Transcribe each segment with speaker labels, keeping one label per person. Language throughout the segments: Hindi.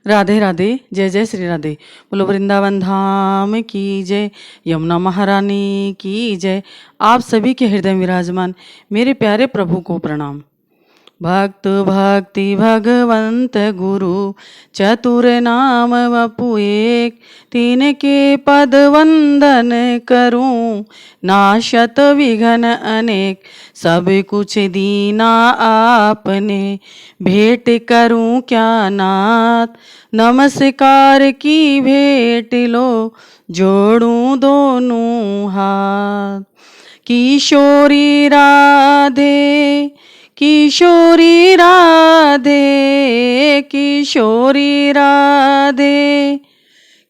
Speaker 1: राधे राधे, जय जय श्री राधे। बोलो वृंदावन धाम की जय, यमुना महारानी की जय। आप सभी के हृदय में विराजमान मेरे प्यारे प्रभु को प्रणाम। भक्त भक्ति भगवंत गुरु चतुर नाम वपु एक, तीन के पद वंदन करूं नाशत विघ्न अनेक। सब कुछ दीना आपने भेंट करूं क्या नाथ, नमस्कार की भेंट लो जोड़ूं दोनों हाथ। किशोरी राधे किशोरी राधे, किशोरी राधे,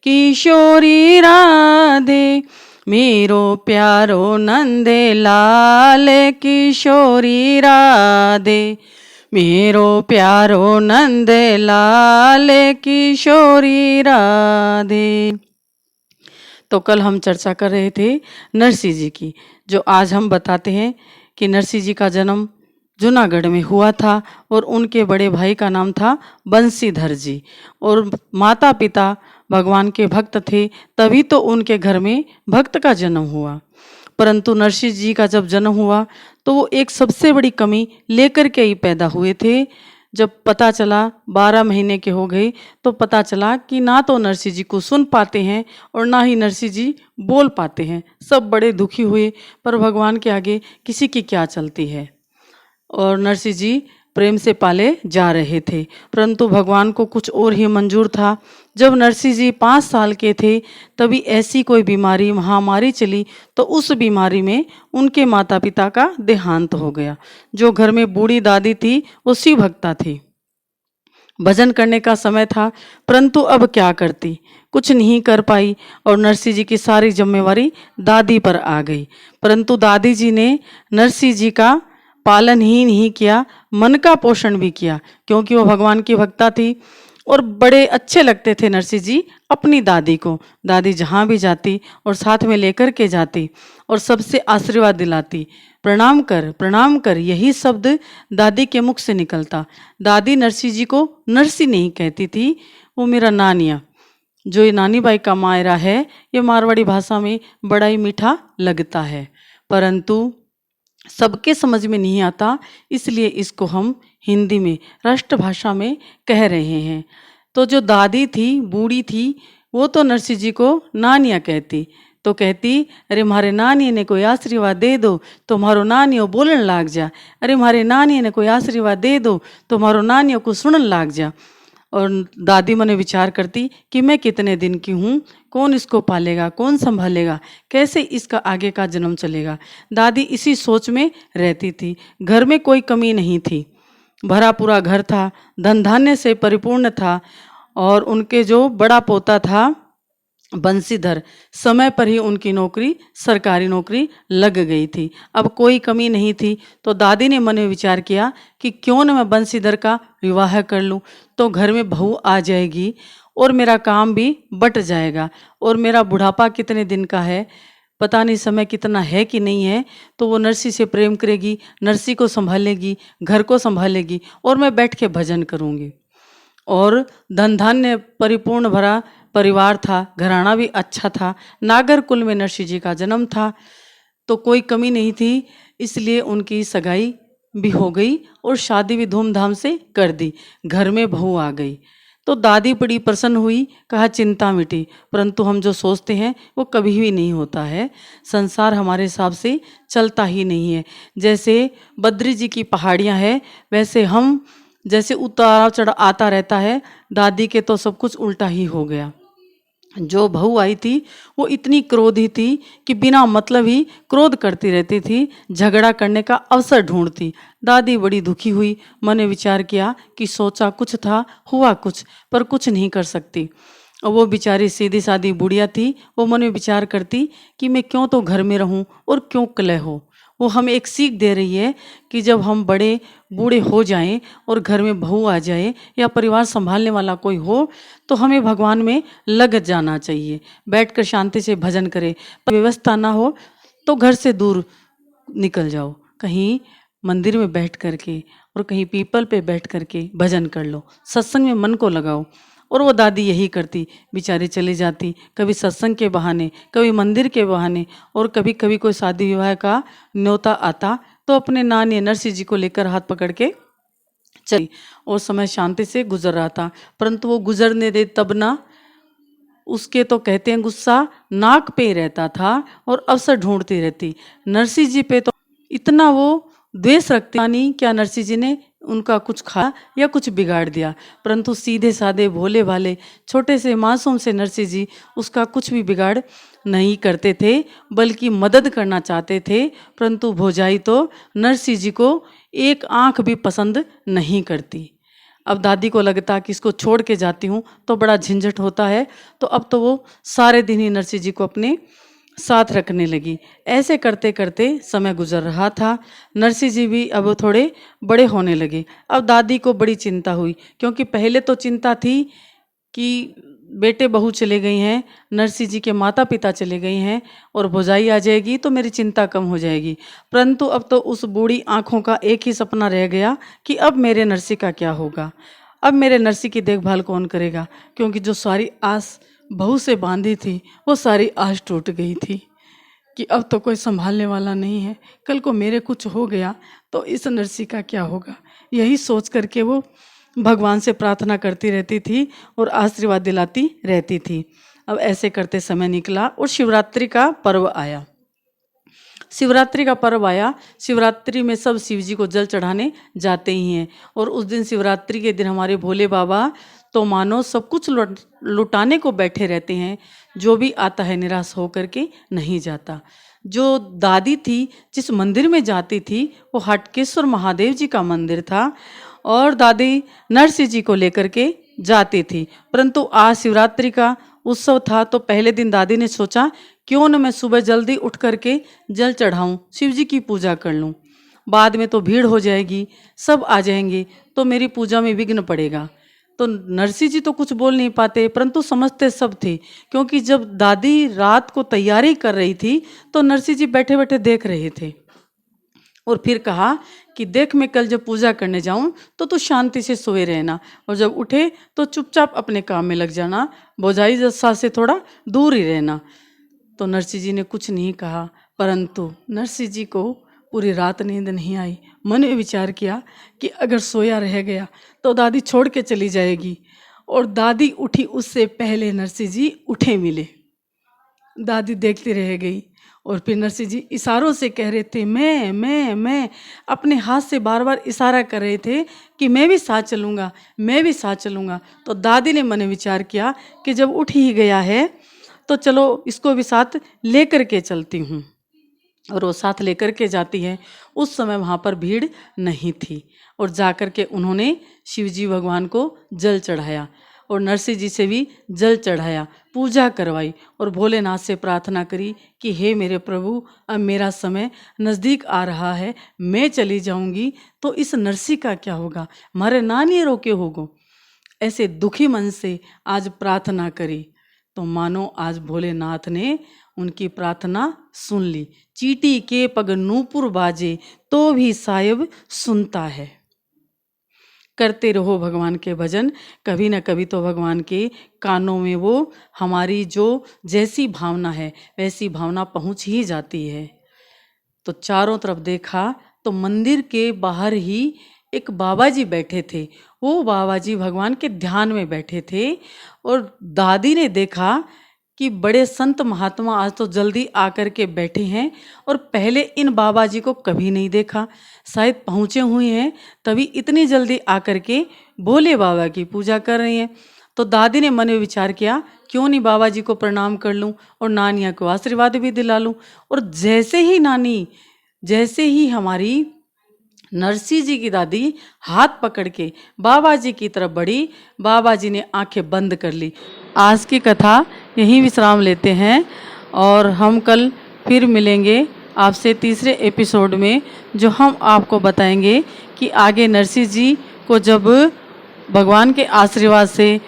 Speaker 1: किशोरी राधे, मेरो प्यारो नंदे लाल। किशोरी राधे, मेरो प्यारो नंद लाल। किशोरी राधे। तो कल हम चर्चा कर रहे थे नरसिंह जी की, जो आज हम बताते हैं कि नरसिंह जी का जन्म जूनागढ़ में हुआ था और उनके बड़े भाई का नाम था बंसीधर जी, और माता पिता भगवान के भक्त थे, तभी तो उनके घर में भक्त का जन्म हुआ। परंतु नरसिंह जी का जब जन्म हुआ तो वो एक सबसे बड़ी कमी लेकर के ही पैदा हुए थे। जब पता चला 12 महीने के हो गए तो पता चला कि ना तो नरसिंह जी को सुन पाते हैं और ना ही नरसिंह जी बोल पाते हैं। सब बड़े दुखी हुए, पर भगवान के आगे किसी की क्या चलती है। और नरसिंह जी प्रेम से पाले जा रहे थे, परंतु भगवान को कुछ और ही मंजूर था। जब नरसिंह जी 5 साल के थे तभी ऐसी कोई बीमारी महामारी चली, तो उस बीमारी में उनके माता पिता का देहांत हो गया। जो घर में बूढ़ी दादी थी वो शिव भक्ता थी, भजन करने का समय था, परंतु अब क्या करती, कुछ नहीं कर पाई और नरसिंह जी की सारी जिम्मेवारी दादी पर आ गई। परंतु दादी जी ने नरसिंह जी का पालन ही नहीं किया, मन का पोषण भी किया, क्योंकि वो भगवान की भक्ता थी और बड़े अच्छे लगते थे नरसिंह जी अपनी दादी को। दादी जहाँ भी जाती और साथ में लेकर के जाती और सबसे आशीर्वाद दिलाती, प्रणाम कर, यही शब्द दादी के मुख से निकलता। दादी नरसिंह जी को नरसी नहीं कहती थी, वो मेरा नानिया। जो ये नानी बाई का मायरा है, ये मारवाड़ी भाषा में बड़ा ही मीठा लगता है, परंतु सबके समझ में नहीं आता, इसलिए इसको हम हिंदी में राष्ट्रभाषा में कह रहे हैं। तो जो दादी थी, बूढ़ी थी, वो तो नरसिंह जी को नानिया कहती, तो कहती अरे मारे नानी ने कोई आशीर्वाद दे दो तो मारो नानियो बोलन लाग जा, अरे मारे नानी ने कोई आशीर्वाद दे दो तो मारो नानियों को सुनन लाग जा। और दादी मने विचार करती कि मैं कितने दिन की हूँ, कौन इसको पालेगा, कौन संभालेगा, कैसे इसका आगे का जन्म चलेगा। दादी इसी सोच में रहती थी। घर में कोई कमी नहीं थी, भरा पूरा घर था, धन धान्य से परिपूर्ण था, और उनके जो बड़ा पोता था बंसीधर, समय पर ही उनकी नौकरी, सरकारी नौकरी लग गई थी। अब कोई कमी नहीं थी, तो दादी ने मन में विचार किया कि क्यों न मैं बंसीधर का विवाह कर लूं, तो घर में बहू आ जाएगी और मेरा काम भी बट जाएगा, और मेरा बुढ़ापा कितने दिन का है, पता नहीं समय कितना है कि नहीं है, तो वो नरसी से प्रेम करेगी, नरसी को संभालेगी, घर को संभालेगी, और मैं बैठ के भजन करूँगी। और धन धान्य परिपूर्ण भरा परिवार था, घराना भी अच्छा था, नागर कुल में नरसिंह जी का जन्म था, तो कोई कमी नहीं थी। इसलिए उनकी सगाई भी हो गई और शादी भी धूमधाम से कर दी। घर में बहू आ गई तो दादी बड़ी प्रसन्न हुई, कहा चिंता मिटी। परंतु हम जो सोचते हैं वो कभी भी नहीं होता है, संसार हमारे हिसाब से चलता ही नहीं है। जैसे बद्री जी की पहाड़ियाँ हैं, वैसे हम जैसे उतार चढ़ आता रहता है। दादी के तो सब कुछ उल्टा ही हो गया। जो बहू आई थी वो इतनी क्रोधी थी कि बिना मतलब ही क्रोध करती रहती थी, झगड़ा करने का अवसर ढूंढती। दादी बड़ी दुखी हुई, मन ने विचार किया कि सोचा कुछ था, हुआ कुछ, पर कुछ नहीं कर सकती। और वो बेचारी सीधी सादी बुढ़िया थी, वो मन में विचार करती कि मैं क्यों तो घर में रहूं और क्यों कलह हो। वो हमें एक सीख दे रही है कि जब हम बड़े बूढ़े हो जाएं और घर में बहू आ जाए या परिवार संभालने वाला कोई हो, तो हमें भगवान में लग जाना चाहिए, बैठकर शांति से भजन करें। पर व्यवस्था ना हो तो घर से दूर निकल जाओ, कहीं मंदिर में बैठ करके और कहीं पीपल पे बैठ करके भजन कर लो, सत्संग में मन को लगाओ। और वो दादी यही करती, बेचारी चली जाती, कभी सत्संग के बहाने, कभी मंदिर के बहाने, और कभी कभी कोई शादी विवाह का न्योता आता तो अपने नानी नरसिंह जी को लेकर हाथ पकड़ के चली। और समय शांति से गुजर रहा था, परंतु वो गुजरने दे तब ना, उसके तो कहते हैं गुस्सा नाक पे रहता था और अवसर ढूंढती रहती। नरसिंह जी पे तो इतना वो द्वेष रखती, नहीं क्या नरसिंह जी ने उनका कुछ खाया या कुछ बिगाड़ दिया, परंतु सीधे साधे भोले भाले छोटे से मासूम से नरसिंह जी उसका कुछ भी बिगाड़ नहीं करते थे, बल्कि मदद करना चाहते थे। परंतु भौजाई तो नरसिंह जी को एक आंख भी पसंद नहीं करती। अब दादी को लगता कि इसको छोड़ के जाती हूँ तो बड़ा झंझट होता है, तो अब तो वो सारे दिन ही नरसिंह जी को अपने साथ रखने लगी। ऐसे करते करते समय गुजर रहा था। नरसिंह जी भी अब थोड़े बड़े होने लगे। अब दादी को बड़ी चिंता हुई, क्योंकि पहले तो चिंता थी कि बेटे बहू चले गई हैं, नरसिंह जी के माता पिता चले गए हैं और भौजाई आ जाएगी तो मेरी चिंता कम हो जाएगी। परंतु अब तो उस बूढ़ी आंखों का एक ही सपना रह गया कि अब मेरे नरसिंह का क्या होगा, अब मेरे नरसिंह की देखभाल कौन करेगा, क्योंकि जो सारी आस बहू से बांधी थी वो सारी आस टूट गई थी कि अब तो कोई संभालने वाला नहीं है, कल को मेरे कुछ हो गया तो इस नरसिंह का क्या होगा। यही सोच करके वो भगवान से प्रार्थना करती रहती थी और आशीर्वाद दिलाती रहती थी। अब ऐसे करते समय निकला और शिवरात्रि का पर्व आया। शिवरात्रि का पर्व आया। शिवरात्रि में सब शिव जी को जल चढ़ाने जाते ही हैं, और उस दिन शिवरात्रि के दिन हमारे भोले बाबा तो मानो सब कुछ लुटाने को बैठे रहते हैं। जो भी आता है निराश होकर के नहीं जाता। जो दादी थी जिस मंदिर में जाती थी वो हटकेश्वर महादेव जी का मंदिर था, और दादी नरसिंह जी को लेकर के जाती थी। परंतु आज शिवरात्रि का उत्सव था तो पहले दिन दादी ने सोचा क्यों न मैं सुबह जल्दी उठ करके जल चढ़ाऊं, शिव जी की पूजा कर लूं। बाद में तो भीड़ हो जाएगी, सब आ जाएंगे तो मेरी पूजा में विघ्न पड़ेगा। तो नरसिंह जी तो कुछ बोल नहीं पाते, परंतु समझते सब थे, क्योंकि जब दादी रात को तैयारी कर रही थी तो नरसिंह जी बैठे बैठे देख रहे थे। और फिर कहा कि देख, मैं कल जब पूजा करने जाऊं तो तू शांति से सोए रहना, और जब उठे तो चुपचाप अपने काम में लग जाना, भौजाई जस्सा से थोड़ा दूर ही रहना। तो नरसिंह जी ने कुछ नहीं कहा, परंतु नरसिंह जी को पूरी रात नींद नहीं आई। मन में विचार किया कि अगर सोया रह गया तो दादी छोड़ के चली जाएगी, और दादी उठी उससे पहले नरसिंह जी उठे मिले। दादी देखती रह गई, और फिर नरसिंह जी इशारों से कह रहे थे मैं अपने हाथ से बार बार इशारा कर रहे थे कि मैं भी साथ चलूँगा, मैं भी साथ चलूँगा। तो दादी ने मन में विचार किया कि जब उठ ही गया है तो चलो इसको भी साथ लेकर के चलती हूँ, और वो साथ लेकर के जाती है। उस समय वहाँ पर भीड़ नहीं थी, और जाकर के उन्होंने शिव जी भगवान को जल चढ़ाया और नरसिंह जी से भी जल चढ़ाया, पूजा करवाई, और भोलेनाथ से प्रार्थना करी कि हे मेरे प्रभु, अब मेरा समय नज़दीक आ रहा है, मैं चली जाऊंगी तो इस नरसिंह का क्या होगा, मारे नानी रोके होगो। ऐसे दुखी मन से आज प्रार्थना करी तो मानो आज भोलेनाथ ने उनकी प्रार्थना सुन ली। चीटी के पग नूपुर बाजे तो भी साहिब सुनता है। करते रहो भगवान के भजन, कभी ना कभी तो भगवान के कानों में वो हमारी जो जैसी भावना है वैसी भावना पहुंच ही जाती है। तो चारों तरफ देखा तो मंदिर के बाहर ही एक बाबा जी बैठे थे। वो बाबा जी भगवान के ध्यान में बैठे थे, और दादी ने देखा कि बड़े संत महात्मा आज तो जल्दी आकर के बैठे हैं, और पहले इन बाबा जी को कभी नहीं देखा। शायद पहुँचे हुए हैं तभी इतनी जल्दी आकर के भोले बाबा की पूजा कर रही हैं। तो दादी ने मन में विचार किया क्यों नहीं बाबा जी को प्रणाम कर लूं और नानिया को आशीर्वाद भी दिला लूं। और जैसे ही हमारी नरसिंह जी की दादी हाथ पकड़ के बाबा जी की तरफ बढ़ी, बाबा जी ने आंखें बंद कर ली। आज की कथा यहीं विश्राम लेते हैं, और हम कल फिर मिलेंगे आपसे तीसरे एपिसोड में, जो हम आपको बताएंगे कि आगे नरसिंह जी को जब भगवान के आशीर्वाद से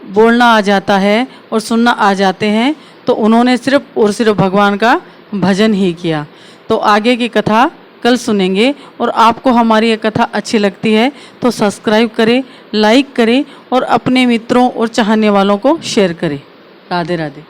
Speaker 1: बोलना आ जाता है और सुनना आ जाते हैं तो उन्होंने सिर्फ और सिर्फ भगवान का भजन ही किया। तो आगे की कथा कल सुनेंगे। और आपको हमारी ये कथा अच्छी लगती है तो सब्सक्राइब करें, लाइक करें और अपने मित्रों और चाहने वालों को शेयर करें। राधे राधे।